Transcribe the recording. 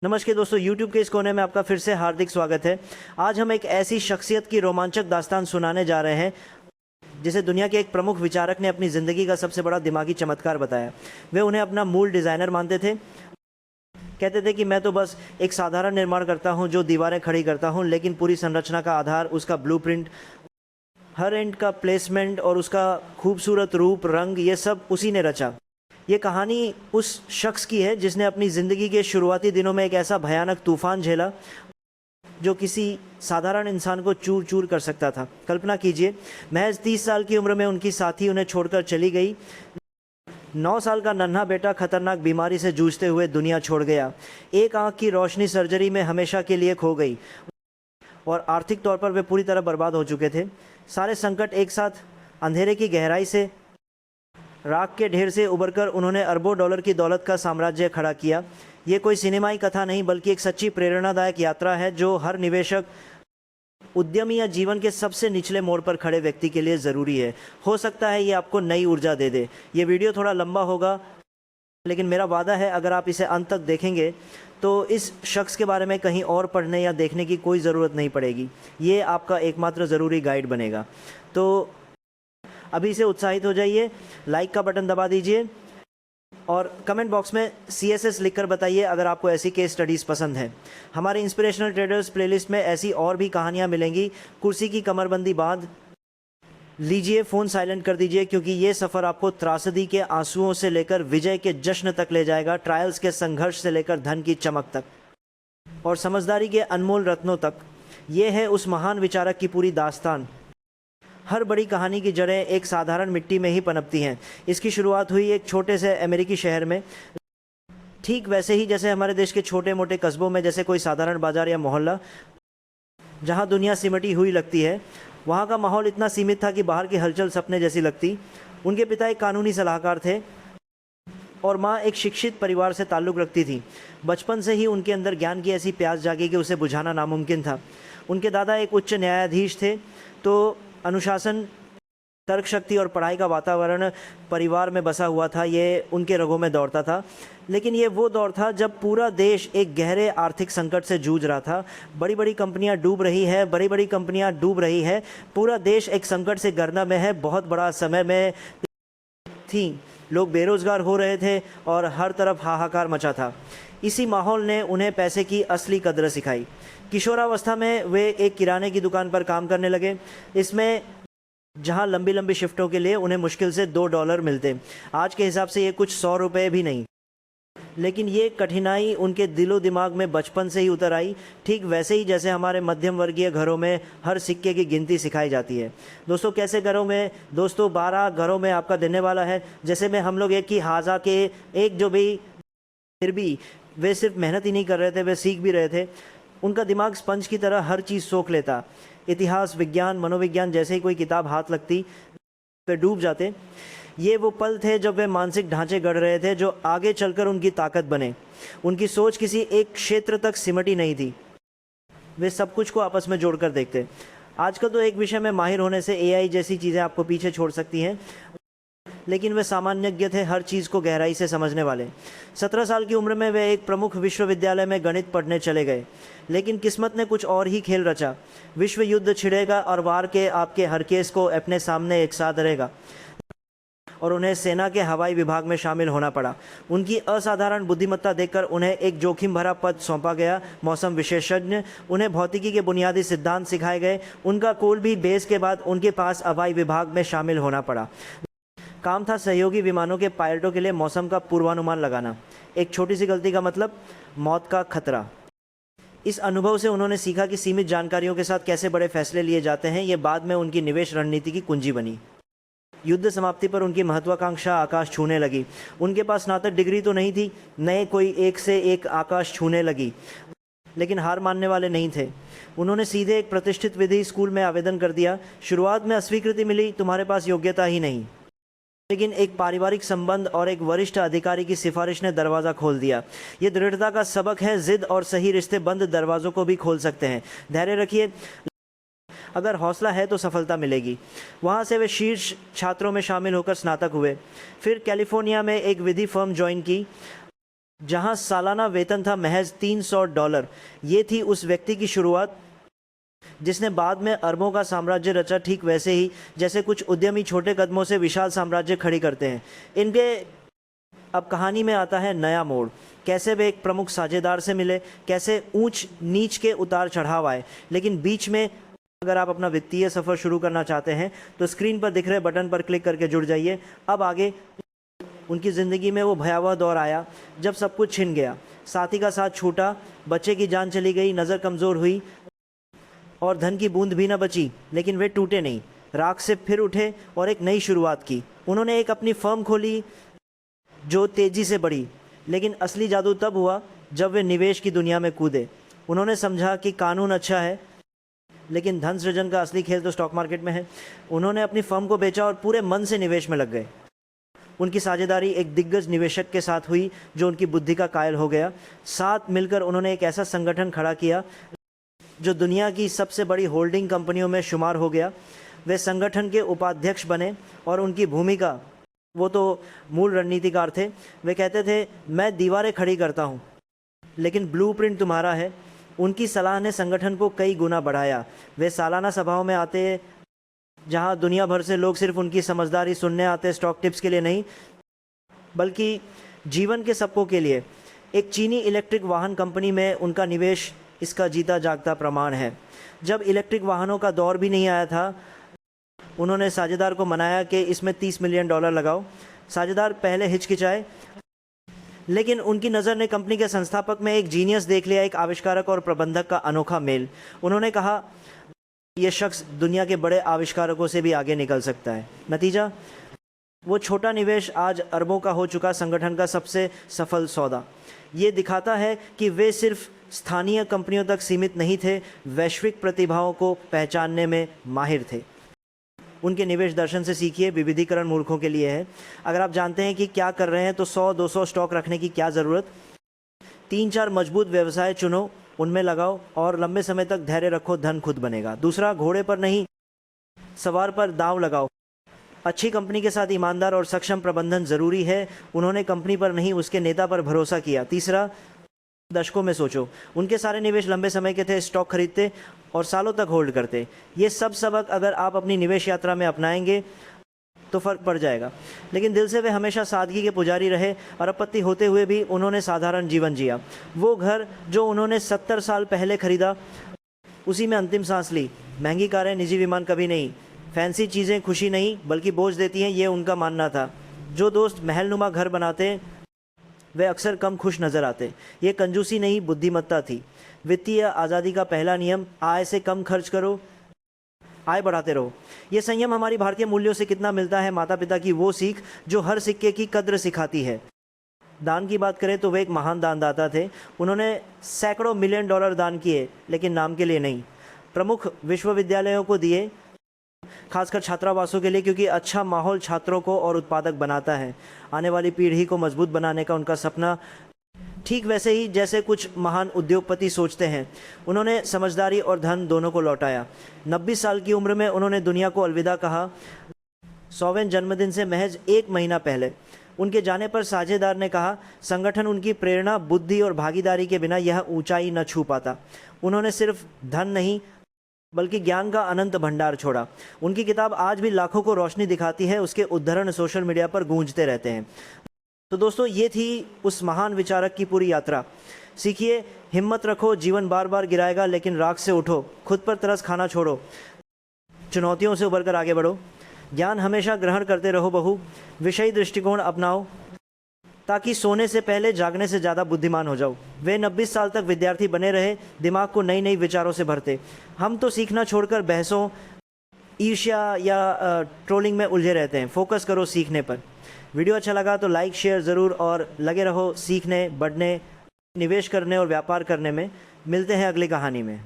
नमस्कार दोस्तों, YouTube के इस कोने में आपका फिर से हार्दिक स्वागत है। आज हम एक ऐसी शख्सियत की रोमांचक दास्तान सुनाने जा रहे हैं जिसे दुनिया के एक प्रमुख विचारक ने अपनी ज़िंदगी का सबसे बड़ा दिमागी चमत्कार बताया। वे उन्हें अपना मूल डिज़ाइनर मानते थे। कहते थे कि मैं तो बस एक साधारण निर्माण करता हूं जो दीवारें खड़ी करता हूं, लेकिन पूरी संरचना का आधार, उसका ब्लूप्रिंट, हर एंड का प्लेसमेंट और उसका खूबसूरत रूप, रंग, ये सब उसी ने रचा। ये कहानी उस शख्स की है जिसने अपनी ज़िंदगी के शुरुआती दिनों में एक ऐसा भयानक तूफान झेला जो किसी साधारण इंसान को चूर चूर कर सकता था। कल्पना कीजिए, महज 30 साल की उम्र में उनकी साथी उन्हें छोड़कर चली गई। 9 साल का नन्हा बेटा खतरनाक बीमारी से जूझते हुए दुनिया छोड़ गया। एक आंख की रोशनी सर्जरी में हमेशा के लिए खो गई और आर्थिक तौर पर वे पूरी तरह बर्बाद हो चुके थे। सारे संकट एक साथ, अंधेरे की गहराई से, राख के ढेर से उबरकर उन्होंने अरबों डॉलर की दौलत का साम्राज्य खड़ा किया। ये कोई सिनेमाई कथा नहीं, बल्कि एक सच्ची प्रेरणादायक यात्रा है जो हर निवेशक, उद्यमी या जीवन के सबसे निचले मोड़ पर खड़े व्यक्ति के लिए ज़रूरी है। हो सकता है ये आपको नई ऊर्जा दे दे। ये वीडियो थोड़ा लंबा होगा, लेकिन मेरा वादा है अगर आप इसे अंत तक देखेंगे तो इस शख्स के बारे में कहीं और पढ़ने या देखने की कोई ज़रूरत नहीं पड़ेगी। ये आपका एकमात्र ज़रूरी गाइड बनेगा। तो अभी से उत्साहित हो जाइए, लाइक का बटन दबा दीजिए और कमेंट बॉक्स में CSS लिखकर बताइए अगर आपको ऐसी केस स्टडीज़ पसंद है। हमारे इंस्पिरेशनल ट्रेडर्स प्लेलिस्ट में ऐसी और भी कहानियाँ मिलेंगी। कुर्सी की कमरबंदी बांध लीजिए, फ़ोन साइलेंट कर दीजिए, क्योंकि ये सफ़र आपको त्रासदी के आंसुओं से लेकर विजय के जश्न तक ले जाएगा, ट्रायल्स के संघर्ष से लेकर धन की चमक तक और समझदारी के अनमोल रत्नों तक। ये है उस महान विचारक की पूरी दास्तान। हर बड़ी कहानी की जड़ें एक साधारण मिट्टी में ही पनपती हैं। इसकी शुरुआत हुई एक छोटे से अमेरिकी शहर में, ठीक वैसे ही जैसे हमारे देश के छोटे मोटे कस्बों में जैसे कोई साधारण बाजार या मोहल्ला जहां दुनिया सिमटी हुई लगती है। वहां का माहौल इतना सीमित था कि बाहर की हलचल सपने जैसी लगती। उनके पिता एक कानूनी सलाहकार थे और माँ एक शिक्षित परिवार से ताल्लुक़ रखती थी। बचपन से ही उनके अंदर ज्ञान की ऐसी प्यास जागी कि उसे बुझाना नामुमकिन था। उनके दादा एक उच्च न्यायाधीश थे, तो अनुशासन, तर्क शक्ति और पढ़ाई का वातावरण परिवार में बसा हुआ था। ये उनके रगों में दौड़ता था। लेकिन ये वो दौर था जब पूरा देश एक गहरे आर्थिक संकट से जूझ रहा था। बड़ी बड़ी कंपनियां डूब रही है, पूरा देश एक संकट से गर्ना में है। बहुत बड़ा समय में थी, लोग बेरोजगार हो रहे थे और हर तरफ हाहाकार मचा था। इसी माहौल ने उन्हें पैसे की असली कदर सिखाई। किशोरावस्था में वे एक किराने की दुकान पर काम करने लगे। इसमें जहां लंबी लंबी शिफ्टों के लिए उन्हें मुश्किल से $2 मिलते। आज के हिसाब से ये कुछ 100 रुपये भी नहीं। लेकिन ये कठिनाई उनके दिलो दिमाग में बचपन से ही उतर आई, ठीक वैसे ही जैसे हमारे मध्यम वर्गीय घरों में हर सिक्के की गिनती सिखाई जाती है। दोस्तों, कैसे घरों में? दोस्तों, 12 घरों में आपका देने वाला है। जैसे में हम लोग एक ही हाजा के एक जो भी, फिर भी वे सिर्फ मेहनत ही नहीं कर रहे थे, वे सीख भी रहे थे। उनका दिमाग स्पंज की तरह हर चीज़ सोख लेता। इतिहास, विज्ञान, मनोविज्ञान, जैसे ही कोई किताब हाथ लगती वे डूब जाते। ये वो पल थे जब वे मानसिक ढांचे गढ़ रहे थे जो आगे चलकर उनकी ताकत बने। उनकी सोच किसी एक क्षेत्र तक सिमटी नहीं थी, वे सब कुछ को आपस में जोड़कर देखते। आजकल तो एक विषय में माहिर होने से AI जैसी चीज़ें आपको पीछे छोड़ सकती हैं, लेकिन वे सामान्यज्ञ थे, हर चीज़ को गहराई से समझने वाले। 17 साल की उम्र में वे एक प्रमुख विश्वविद्यालय में गणित पढ़ने चले गए। लेकिन किस्मत ने कुछ और ही खेल रचा। विश्व युद्ध छिड़ेगा और वार के आपके हर केस को अपने सामने एक साथ रहेगा और उन्हें सेना के हवाई विभाग में शामिल होना पड़ा। उनकी असाधारण बुद्धिमत्ता देखकर उन्हें एक जोखिम भरा पद सौंपा गया, मौसम विशेषज्ञ। उन्हें भौतिकी के बुनियादी सिद्धांत सिखाए गए। उनका कोल भी बेस के बाद उनके पास हवाई विभाग में शामिल होना पड़ा। काम था सहयोगी विमानों के पायलटों के लिए मौसम का पूर्वानुमान लगाना। एक छोटी सी गलती का मतलब मौत का खतरा। इस अनुभव से उन्होंने सीखा कि सीमित जानकारियों के साथ कैसे बड़े फैसले लिए जाते हैं। ये बाद में उनकी निवेश रणनीति की कुंजी बनी। युद्ध समाप्ति पर उनकी महत्वाकांक्षा आकाश छूने लगी। उनके पास स्नातक डिग्री तो नहीं थी, नए कोई एक से एक आकाश छूने लगी, लेकिन हार मानने वाले नहीं थे। उन्होंने सीधे एक प्रतिष्ठित विधि स्कूल में आवेदन कर दिया। शुरुआत में अस्वीकृति मिली, तुम्हारे पास योग्यता ही नहीं। लेकिन एक पारिवारिक संबंध और एक वरिष्ठ अधिकारी की सिफारिश ने दरवाज़ा खोल दिया। ये दृढ़ता का सबक है। जिद और सही रिश्ते बंद दरवाज़ों को भी खोल सकते हैं। धैर्य रखिए, अगर हौसला है तो सफलता मिलेगी। वहाँ से वे शीर्ष छात्रों में शामिल होकर स्नातक हुए। फिर कैलिफोर्निया में एक विधि फर्म ज्वाइन की। जहां सालाना वेतन था महज $300। ये थी उस व्यक्ति की शुरुआत जिसने बाद में अरबों का साम्राज्य रचा, ठीक वैसे ही जैसे कुछ उद्यमी छोटे कदमों से विशाल साम्राज्य खड़ी करते हैं। इनके अब कहानी में आता है नया मोड़। कैसे वे एक प्रमुख साझेदार से मिले, कैसे ऊंच नीच के उतार चढ़ाव आए, लेकिन बीच में अगर आप अपना वित्तीय सफ़र शुरू करना चाहते हैं तो स्क्रीन पर दिख रहे बटन पर क्लिक करके जुड़ जाइए। अब आगे उनकी ज़िंदगी में वो भयावह दौर आया जब सब कुछ छिन गया, साथी का साथ छूटा, बच्चे की जान चली गई, नज़र कमज़ोर हुई और धन की बूंद भी न बची। लेकिन वे टूटे नहीं, राख से फिर उठे और एक नई शुरुआत की। उन्होंने एक अपनी फर्म खोली जो तेज़ी से बढ़ी, लेकिन असली जादू तब हुआ जब वे निवेश की दुनिया में कूदे। उन्होंने समझा कि कानून अच्छा है, लेकिन धन सृजन का असली खेल तो स्टॉक मार्केट में है। उन्होंने अपनी फर्म को बेचा और पूरे मन से निवेश में लग गए। उनकी साझेदारी एक दिग्गज निवेशक के साथ हुई जो उनकी बुद्धि का कायल हो गया। साथ मिलकर उन्होंने एक ऐसा संगठन खड़ा किया जो दुनिया की सबसे बड़ी होल्डिंग कंपनियों में शुमार हो गया। वे संगठन के उपाध्यक्ष बने और उनकी भूमिका, वो तो मूल रणनीतिकार थे। वे कहते थे, मैं दीवारें खड़ी करता हूँ लेकिन ब्लूप्रिंट तुम्हारा है। उनकी सलाह ने संगठन को कई गुना बढ़ाया। वे सालाना सभाओं में आते जहाँ दुनिया भर से लोग सिर्फ उनकी समझदारी सुनने आते, स्टॉक टिप्स के लिए नहीं बल्कि जीवन के सबकों के लिए। एक चीनी इलेक्ट्रिक वाहन कंपनी में उनका निवेश इसका जीता जागता प्रमाण है। जब इलेक्ट्रिक वाहनों का दौर भी नहीं आया था, उन्होंने साझेदार को मनाया कि इसमें $30 मिलियन लगाओ। साझेदार पहले हिचकिचाए, लेकिन उनकी नज़र ने कंपनी के संस्थापक में एक जीनियस देख लिया, एक आविष्कारक और प्रबंधक का अनोखा मेल। उन्होंने कहा, यह शख्स दुनिया के बड़े आविष्कारकों से भी आगे निकल सकता है। नतीजा, वो छोटा निवेश आज अरबों का हो चुका संगठन का सबसे सफल सौदा। ये दिखाता है कि वे सिर्फ स्थानीय कंपनियों तक सीमित नहीं थे, वैश्विक प्रतिभाओं को पहचानने में माहिर थे। उनके निवेश दर्शन से सीखिए, विविधीकरण मूर्खों के लिए है। अगर आप जानते हैं कि क्या कर रहे हैं तो 100-200 स्टॉक रखने की क्या ज़रूरत। 3-4 मजबूत व्यवसाय चुनो, उनमें लगाओ और लंबे समय तक धैर्य रखो, धन खुद बनेगा। दूसरा, घोड़े पर नहीं सवार पर दांव लगाओ। अच्छी कंपनी के साथ ईमानदार और सक्षम प्रबंधन ज़रूरी है। उन्होंने कंपनी पर नहीं उसके नेता पर भरोसा किया। तीसरा, दशकों में सोचो। उनके सारे निवेश लंबे समय के थे, स्टॉक खरीदते और सालों तक होल्ड करते। ये सब सबक अगर आप अपनी निवेश यात्रा में अपनाएंगे तो फ़र्क पड़ जाएगा। लेकिन दिल से वे हमेशा सादगी के पुजारी रहे और आपत्ति होते हुए भी उन्होंने साधारण जीवन जिया। वो घर जो उन्होंने 70 साल पहले खरीदा, उसी में अंतिम सांस ली। महंगी कारें, निजी विमान कभी नहीं। फैंसी चीज़ें खुशी नहीं बल्कि बोझ देती हैं, ये उनका मानना था। जो दोस्त महलनुमा घर बनाते वे अक्सर कम खुश नज़र आते। ये कंजूसी नहीं, बुद्धिमत्ता थी। वित्तीय आज़ादी का पहला नियम, आय से कम खर्च करो, आय बढ़ाते रहो। ये संयम हमारी भारतीय मूल्यों से कितना मिलता है। माता पिता की वो सीख जो हर सिक्के की कद्र सिखाती है। दान की बात करें तो वे एक महान दानदाता थे। उन्होंने सैकड़ों मिलियन डॉलर दान किए, लेकिन नाम के लिए नहीं। प्रमुख विश्वविद्यालयों को दिए, खासकर छात्रावासों के लिए, क्योंकि अच्छा माहौल छात्रों को और उत्पादक बनाता है। आने वाली पीढ़ी को मजबूत बनाने का उनका सपना ठीक वैसे ही जैसे कुछ महान उद्योगपति सोचते हैं। उन्होंने समझदारी और धन दोनों को लौटाया। 90 साल की उम्र में उन्होंने दुनिया को अलविदा कहा। 100वें जन्मदिन से महज 1 महीना पहले उनके जाने पर साझेदार ने कहा, संगठन उनकी प्रेरणा, बुद्धि और भागीदारी के बिना यह ऊंचाई न छू पाता। उन्होंने सिर्फ धन नहीं बल्कि ज्ञान का अनंत भंडार छोड़ा। उनकी किताब आज भी लाखों को रोशनी दिखाती है। उसके उद्धरण सोशल मीडिया पर गूंजते रहते हैं। तो दोस्तों, ये थी उस महान विचारक की पूरी यात्रा। सीखिए, हिम्मत रखो, जीवन बार बार गिराएगा लेकिन राख से उठो। खुद पर तरस खाना छोड़ो, चुनौतियों से उभरकर आगे बढ़ो। ज्ञान हमेशा ग्रहण करते रहो बहू। विषयी दृष्टिकोण अपनाओ ताकि सोने से पहले जागने से ज़्यादा बुद्धिमान हो जाओ। वे 90 साल तक विद्यार्थी बने रहे, दिमाग को नई नई विचारों से भरते। हम तो सीखना छोड़कर बहसों, ईर्ष्या या ट्रोलिंग में उलझे रहते हैं। फोकस करो सीखने पर। वीडियो अच्छा लगा तो लाइक शेयर ज़रूर और लगे रहो सीखने, बढ़ने, निवेश करने और व्यापार करने में। मिलते हैं अगली कहानी में।